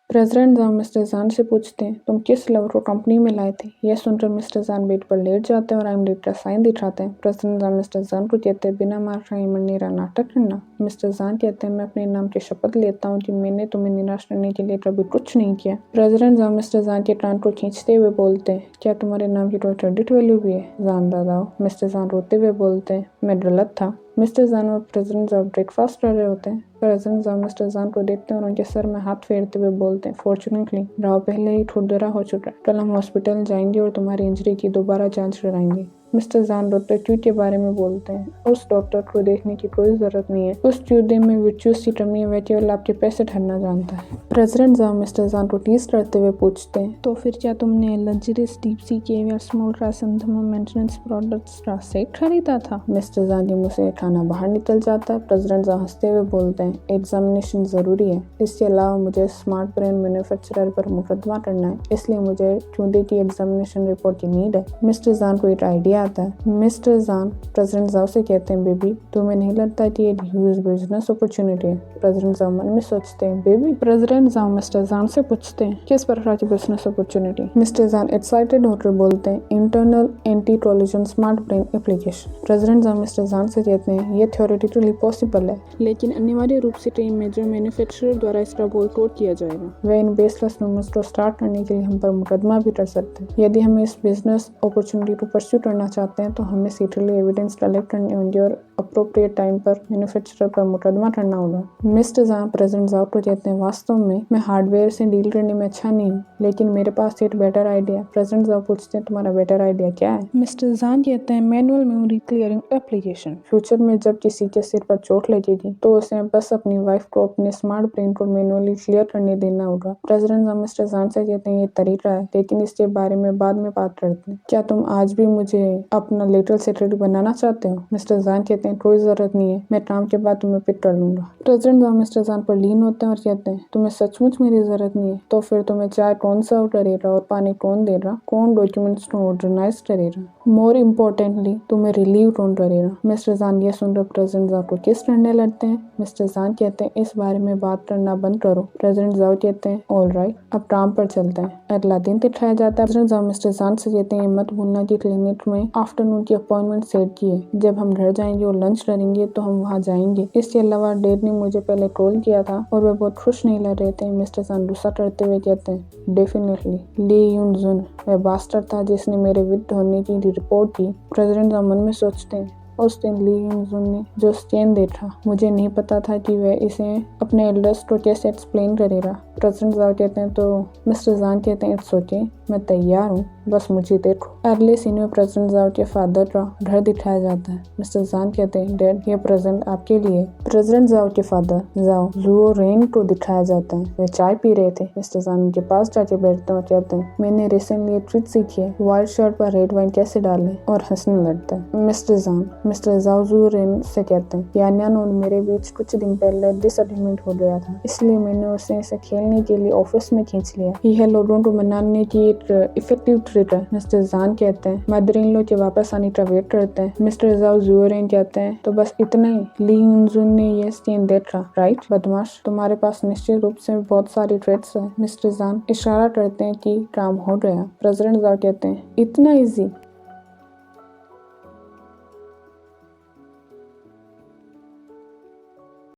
President जान mister जान से पूछते हैं, तुम किस लवर को कंपनी में लाए थे? यह सुनकर मिस्टर जान बेड पर लेट जाते हैं और आई एम डेड का साइन दिखाते हैं। प्रेसिडेंट जान मिस्टर जान को कहते हैं, बिना मार खाए मरनेरा नाटक करना। मिस्टर जान कहते हैं, मैं अपने नाम की शपथ लेता हूँ कि मैंने तुम्हें निराश करने के लिए कभी कुछ नहीं किया। प्रेसिडेंट जान मिस्टर जान के कान को खींचते हुए बोलते हैं, क्या तुम्हारे नाम की कोई क्रेडिट वैल्यू भी है? जान दादा। मिस्टर जान रोते हुए बोलते हैं, मैं गलत था। मिस्टर जान और प्रेसिडेंट जान ब्रेकफास्ट कर रहे होते हैं। प्रेसिडेंट जान मिस्टर जान को देखते हैं और उनके सर में हाथ फेरते हुए बोलते हैं, फॉर्चुनेटली राव पहले ही खुरदरा हो चुका है। कल हम हॉस्पिटल जाएंगे और तुम्हारी इंजरी की दोबारा जांच कराएंगे। मिस्टर जान डॉक्टर क्यू के बारे में बोलते हैं, उस डॉक्टर को देखने की कोई जरूरत नहीं है। उस ट्यूडे में विर्चुअस की कमी है, वह केवल आपके पैसे ठहरना जानता है। प्रेसिडेंट जान मिस्टर जान को टीज करते हुए पूछते हैं, तो फिर क्या तुमने luxurious deep sea caviar small transthermal maintenance products का सेट खरीदा था? मिस्टर जान के मुंह से खाना बाहर निकल जाता है। प्रेसिडेंट जान हंसते हुए बोलते हैं, एग्जामिनेशन जरूरी है, इसके अलावा मुझे स्मार्ट ब्रेन मैन्युफैक्चरर पर मुकदमा करना है, इसलिए मुझे ट्यूडे की एग्जामिनेशन रिपोर्ट की नीड है। मिस्टर जान को एक आइडिया आता है। मिस्टर जान प्रेसिडेंट जाओ से कहते हैं, बेबी तुम्हें नहीं लगता कि ये ह्यूज बिजनेस अपॉर्चुनिटी है? प्रेसिडेंट जाओ मन में सोचते हैं, बेबी। प्रेसिडेंट जाओ मिस्टर जान से पूछते हैं, किस प्रकार की बिजनेस अपॉर्चुनिटी? मिस्टर जान एक्साइटेड होकर बोलते हैं, internal anti collision smart brain application. President जान मिस्टर जान से कहते हैं, ये थ्योरेटिकली पॉसिबल है, लेकिन अनिवार्य रूप से कई मेजर मैन्युफैक्चरर द्वारा इसका बॉयकॉट किया जाएगा। वे इन बेसलेस रूमर्स को स्टार्ट करने के लिए हम पर मुकदमा भी कर सकते हैं। यदि हम इस बिजनेस अपॉर्चुनिटी को परस्यू करना चाहते हैं तो हमें सीरियली एविडेंस कलेक्ट करने होंगे और अप्रोप्रिएट टाइम पर मैन्युफैक्चरर पर मुकदमा करना होगा। मिस्टर जान प्रेसिडेंट जाओ को कहते हैं, वास्तव में मैं हार्डवेयर से डील करने में अच्छा नहीं हूँ, लेकिन मेरे पास एक बेटर आइडिया। प्रेसिडेंट जाओ पूछते हैं, तुम्हारा बेटर आइडिया क्या है? मिस्टर जान कहते हैं, manual memory clearing application. Future में जब किसी के सिर पर चोट लगेगी तो उसे बस अपनी वाइफ को अपने स्मार्ट ब्रेन को मैनुअली क्लियर करने देना होगा। प्रेसिडेंट जान मिस्टर जान से कहते हैं, ये तरीका है, लेकिन इसके बारे में बाद में बात करते हैं। क्या तुम आज भी मुझे अपना लेटरल सेक्रेटरी बनाना चाहते हो? मिस्टर जान कहते हैं, कोई जरूरत नहीं है, मैं काम के बाद तुम्हें पिक कर लूंगा। प्रेसिडेंट जान मिस्टर जान पर लीन होते हैं और कहते हैं, तुम्हें सचमुच मेरी जरूरत नहीं है? तो फिर तुम्हें चाय कौन सर्व करेगा और पानी कौन देगा? कौन डॉक्यूमेंट्स को ऑर्गेनाइज करेगा? मोर इम्पोर्टेंटली तुम्हें रिलीव कौन करेगा? मिस्टर जान ये सुनकर प्रेसिडेंट जान को किस करने लगते हैं। मिस्टर जान कहते हैं, इस बारे में बात करना बंद करो। प्रेसिडेंट जान कहते हैं, ऑल राइट, अब काम पर चलते हैं। अगला दिन दिखाया जाता है। प्रेसिडेंट जान मिस्टर जान से कहते हैं, मत भूलना कि क्लिनिक में आफ्टरनून की अपॉइंटमेंट सेट की है। जब हम घर जाएंगे और लंच करेंगे तो हम वहाँ जाएंगे। इसके अलावा डैड ने मुझे पहले कॉल किया था और वे बहुत खुश नहीं लग रहे थे। मिस्टर जान गुस्सा करते हुए कहते हैं, डेफिनेटली ली यून जुन वह बास्टर था जिसने मेरे विद होने की रिपोर्ट की। प्रेसिडेंट जान मन में सोचते हैं, उस दिन ली यून जुन ने जो स्कैन देखा, मुझे नहीं पता था कि वह इसे अपने एल्डर्स को कैसे एक्सप्लेन करेगा। प्रेसिडेंट जान कहते हैं, तो मिस्टर जान कहते हैं, इट्स ओके, मैं तैयार हूँ, बस मुझे देखो। अगले सीन में प्रेसिडेंट जान के फादर का घर दिखाया जाता है। मिस्टर जान कहते हैं, डैड ये प्रेजेंट आपके लिए। प्रेसिडेंट जान के फादर जाओ जुओ रेन को दिखाया जाता है। वे चाय पी रहे थे। मिस्टर जान उनके पास जाके बैठते हैं और कहते हैं, मैंने रिसेंटली एक ट्रिक सीखी है, व्हाइट शर्ट पर रेड वाइन कैसे डालें, और हंसने लगता है। मिस्टर जान मिस्टर जाओ जुओ रेन से कहते हैं, यान्यान और मेरे बीच कुछ दिन पहले डिसएग्रीमेंट हो गया था, इसलिए मैंने उसे इसे खेलने के लिए ऑफिस में खींच लिया। यह लोगों को मनाने की एक इफेक्टिव ट्रिक है। मिस्टर जान कहते हैं, मदर इन लॉ के वापस आने का वेट करते हैं। मिस्टर जाओ जुओ रेन कहते हैं, तो बस इतना ही? ली यून जुन ने यह सीन देखा, राइट बदमाश, तुम्हारे पास निश्चित रूप से बहुत सारी ट्रेड्स है। मिस्टर जान इशारा करते हैं कि काम हो गया। प्रेसिडेंट जाओ कहते हैं, इतना इजी?